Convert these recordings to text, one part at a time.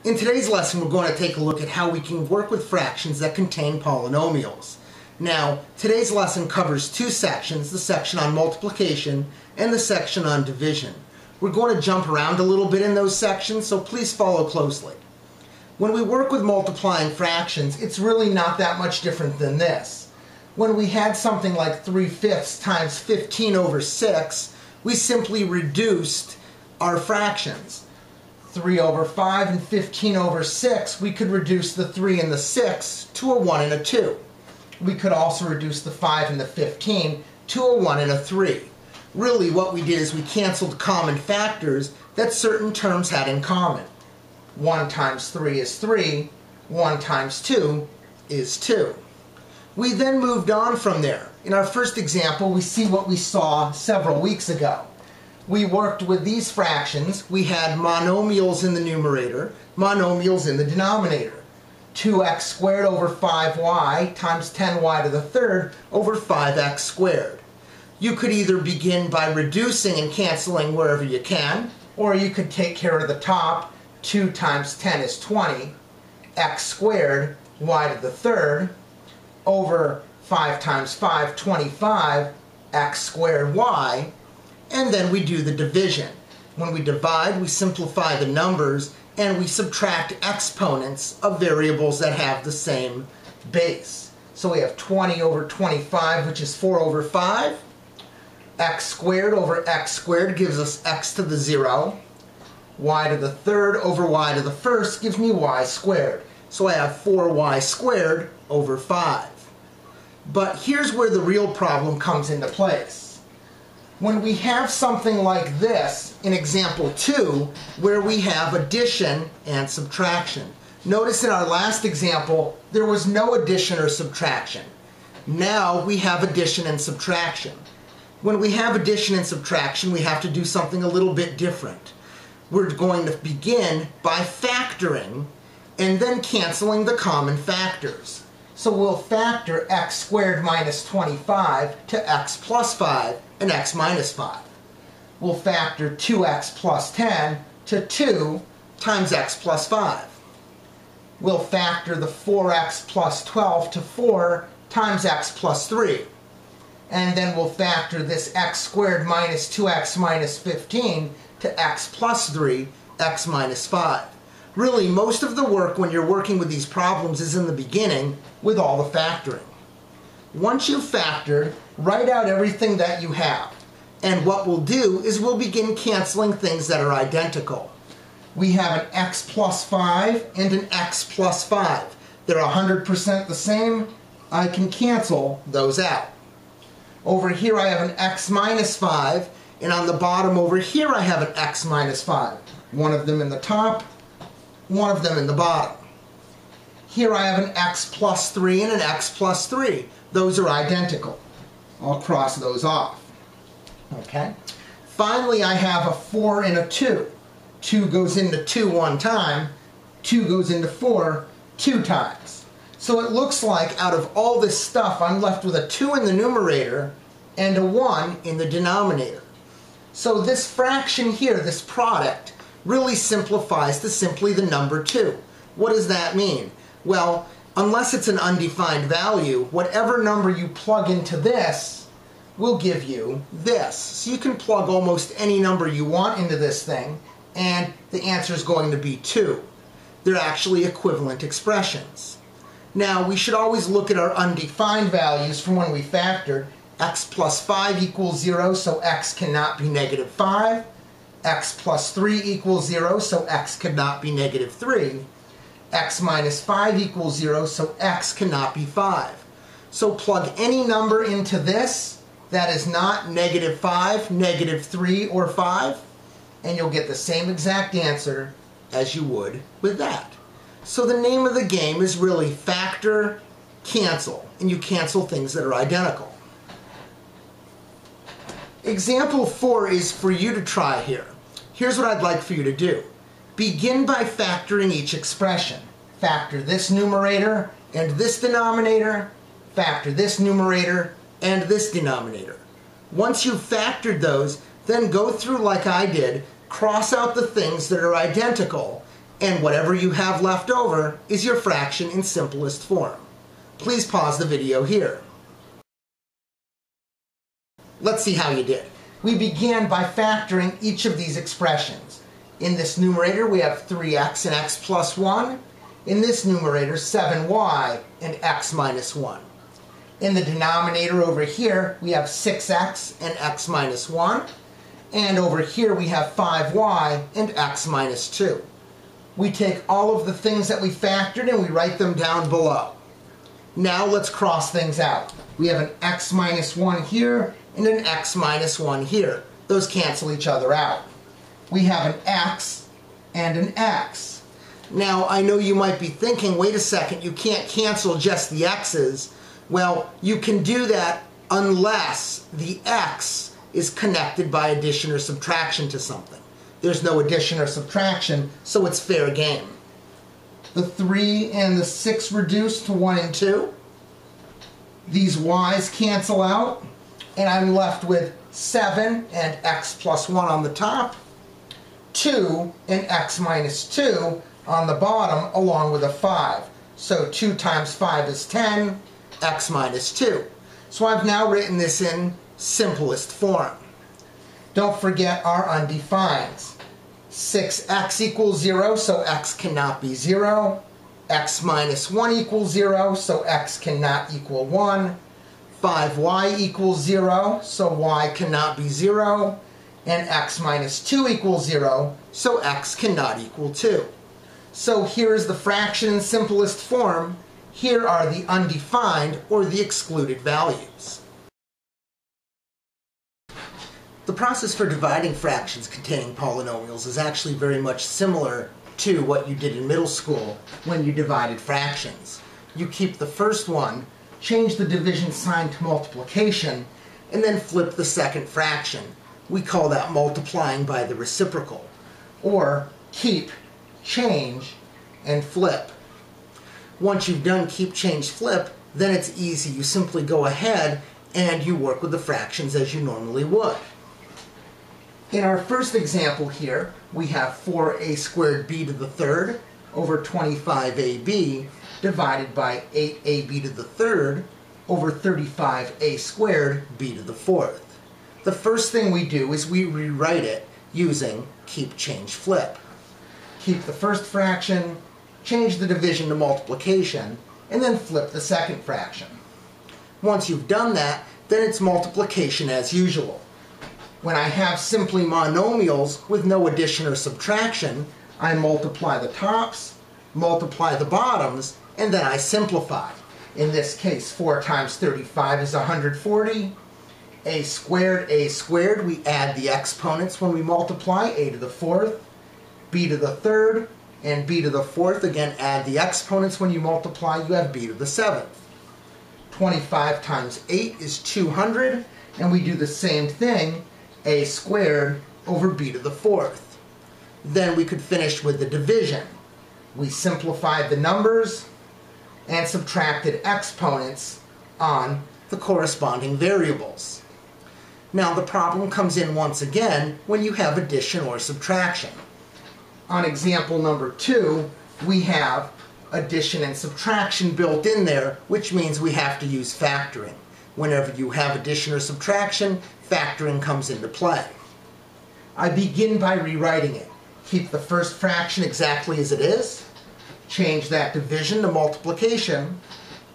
In today's lesson, we're going to take a look at how we can work with fractions that contain polynomials. Now, today's lesson covers two sections, the section on multiplication and the section on division. We're going to jump around a little bit in those sections, so please follow closely. When we work with multiplying fractions, it's really not that much different than this. When we had something like 3/5 times 15 over 6, we simply reduced our fractions. 3 over 5 and 15 over 6, we could reduce the 3 and the 6 to a 1 and a 2. We could also reduce the 5 and the 15 to a 1 and a 3. Really what we did is we canceled common factors that certain terms had in common. 1 times 3 is 3, 1 times 2 is 2. We then moved on from there. In our first example, we see what we saw several weeks ago. We worked with these fractions. We had monomials in the numerator, monomials in the denominator. 2x squared over 5y times 10y to the third over 5x squared. You could either begin by reducing and canceling wherever you can, or you could take care of the top. 2 times 10 is 20, x squared, y to the third, over 5 times 5, 25, x squared y, and then we do the division. When we divide, we simplify the numbers and we subtract exponents of variables that have the same base. So we have 20 over 25, which is 4 over 5. X squared over x squared gives us x to the 0. Y to the third over y to the first gives me y squared. So I have 4y squared over 5. But here's where the real problem comes into place. When we have something like this, in example 2, where we have addition and subtraction. Notice in our last example, there was no addition or subtraction. Now we have addition and subtraction. When we have addition and subtraction, we have to do something a little bit different. We're going to begin by factoring and then canceling the common factors. So we'll factor x squared minus 25 to x plus 5 and x minus 5. We'll factor 2x plus 10 to 2 times x plus 5. We'll factor the 4x plus 12 to 4 times x plus 3. And then we'll factor this x squared minus 2x minus 15 to x plus 3, x minus 5. Really, most of the work when you're working with these problems is in the beginning with all the factoring. Once you've factored, write out everything that you have. And what we'll do is we'll begin canceling things that are identical. We have an x plus 5 and an x plus 5. They're 100% the same. I can cancel those out. Over here I have an x minus 5, and on the bottom over here I have an x minus 5. One of them in the top, one of them in the bottom. Here I have an x plus 3 and an x plus 3. Those are identical. I'll cross those off. Okay. Finally, I have a 4 and a 2. 2 goes into 2 one time. 2 goes into 4 2 times. So it looks like out of all this stuff, I'm left with a 2 in the numerator and a 1 in the denominator. So this fraction here, this product, really simplifies to simply the number 2. What does that mean? Well, unless it's an undefined value, whatever number you plug into this will give you this. So you can plug almost any number you want into this thing, and the answer is going to be 2. They're actually equivalent expressions. Now, we should always look at our undefined values from when we factored. X plus 5 equals 0, so x cannot be negative 5. X plus 3 equals 0, so x cannot be negative 3. X minus 5 equals 0, so x cannot be 5. So plug any number into this that is not negative 5, negative 3, or 5, and you'll get the same exact answer as you would with that. So the name of the game is really factor, cancel, and you cancel things that are identical. Example 4 is for you to try here. Here's what I'd like for you to do. Begin by factoring each expression. Factor this numerator and this denominator. Factor this numerator and this denominator. Once you've factored those, then go through like I did, cross out the things that are identical, And whatever you have left over is your fraction in simplest form. Please pause the video here. Let's see how you did. We began by factoring each of these expressions. In this numerator we have 3x and x plus 1. In this numerator 7y and x minus 1. In the denominator over here we have 6x and x minus 1. And over here we have 5y and x minus 2. We take all of the things that we factored and we write them down below. Now let's cross things out. We have an x minus 1 here and an x minus 1 here. Those cancel each other out. We have an x and an x. Now I know you might be thinking, wait a second, you can't cancel just the x's. Well, you can do that unless the x is connected by addition or subtraction to something. There's no addition or subtraction, so it's fair game. The 3 and the 6 reduce to 1 and 2. These y's cancel out, and I'm left with 7 and x plus 1 on the top, 2 and x minus 2 on the bottom, along with a 5. So 2 times 5 is 10, x minus 2. So I've now written this in simplest form. Don't forget our undefineds. 6x equals 0, so x cannot be 0. X minus 1 equals 0, so x cannot equal 1. 5y equals 0, so y cannot be 0. And x minus 2 equals 0, so x cannot equal 2. So here is the fraction in simplest form. Here are the undefined or the excluded values. The process for dividing fractions containing polynomials is actually very much similar to what you did in middle school when you divided fractions. You keep the first one, change the division sign to multiplication, and then flip the second fraction. We call that multiplying by the reciprocal. Or keep, change, and flip. Once you've done keep, change, flip, then it's easy. You simply go ahead and you work with the fractions as you normally would. In our first example here, we have 4a squared b to the third over 25ab divided by 8ab to the third over 35a squared b to the fourth. The first thing we do is we rewrite it using keep, change, flip. Keep the first fraction, change the division to multiplication, and then flip the second fraction. Once you've done that, then it's multiplication as usual. When I have simply monomials with no addition or subtraction, I multiply the tops, multiply the bottoms, and then I simplify. In this case, 4 times 35 is 140. A squared, we add the exponents when we multiply, a to the fourth, b to the third, and b to the fourth. Again, add the exponents when you multiply, you have b to the seventh. 25 times 8 is 200, and we do the same thing, a squared over b to the fourth. Then we could finish with the division. We simplified the numbers and subtracted exponents on the corresponding variables. Now the problem comes in once again when you have addition or subtraction. On example number 2, we have addition and subtraction built in there, which means we have to use factoring. Whenever you have addition or subtraction, factoring comes into play. I begin by rewriting it. Keep the first fraction exactly as it is, change that division to multiplication,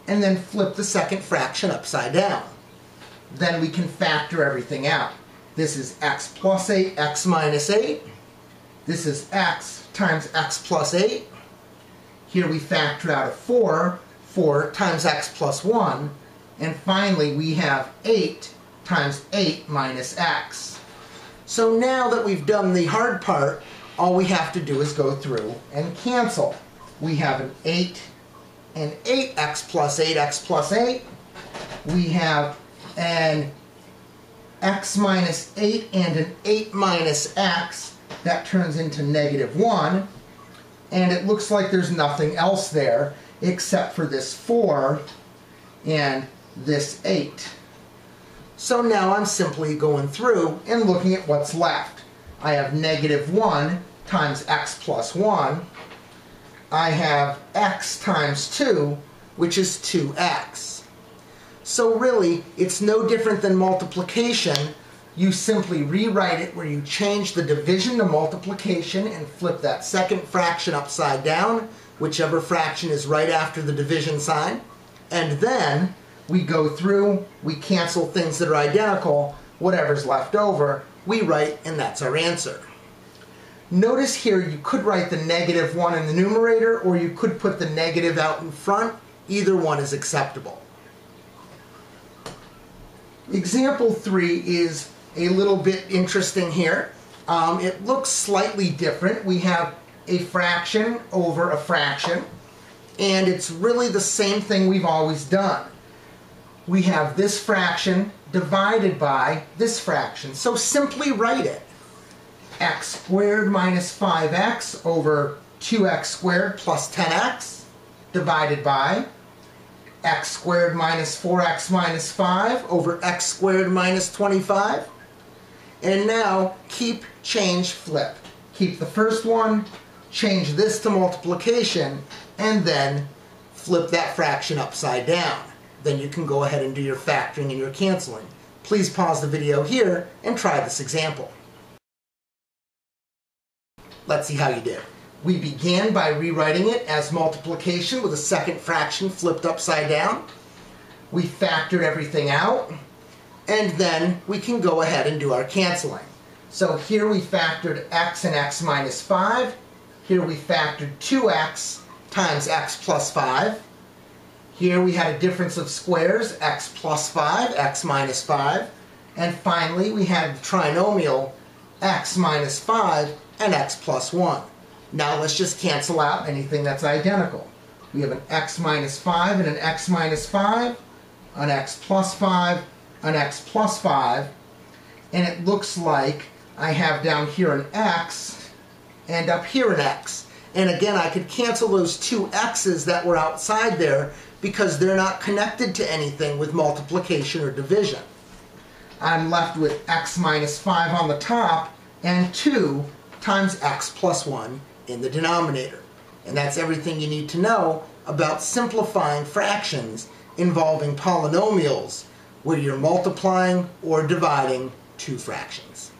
and then flip the second fraction upside down. Then we can factor everything out. This is x plus 8, x minus 8. This is x times x plus 8. Here we factor out a 4, 4 times x plus 1. And finally we have 8 times 8 minus x. So now that we've done the hard part, all we have to do is go through and cancel. We have an 8 and 8x plus 8x plus 8. We have an x minus 8 and an 8 minus x. That turns into -1. And it looks like there's nothing else there except for this 4 and this 8. So now I'm simply going through and looking at what's left. I have -1 times x plus 1 I have x times 2, which is 2x. So really, it's no different than multiplication. You simply rewrite it where you change the division to multiplication and flip that second fraction upside down, whichever fraction is right after the division sign. And then we go through, we cancel things that are identical, whatever's left over, we write, and that's our answer. Notice here you could write the -1 in the numerator, or you could put the negative out in front. Either one is acceptable. Example 3 is a little bit interesting here. It looks slightly different. We have a fraction over a fraction, and it's really the same thing we've always done. We have this fraction divided by this fraction. So simply write it. X squared minus 5x over 2x squared plus 10x divided by x squared minus 4x minus 5 over x squared minus 25. And now keep, change, flip. Keep the first one, change this to multiplication, and then flip that fraction upside down. Then you can go ahead and do your factoring and your canceling. Please pause the video here and try this example. Let's see how you did. We began by rewriting it as multiplication with a second fraction flipped upside down. We factored everything out, and then we can go ahead and do our canceling. So here we factored x and x minus 5. Here we factored 2x times x plus 5. Here we had a difference of squares, x plus 5, x minus 5. And finally we had the trinomial x minus 5 and x plus 1. Now let's just cancel out anything that's identical. We have an x minus 5 and an x minus 5, an x plus 5, an x plus 5, and it looks like I have down here an x and up here an x. And again, I could cancel those two x's that were outside there because they're not connected to anything with multiplication or division. I'm left with x minus 5 on the top and 2 times x plus 1 in the denominator. And that's everything you need to know about simplifying fractions involving polynomials where you're multiplying or dividing two fractions.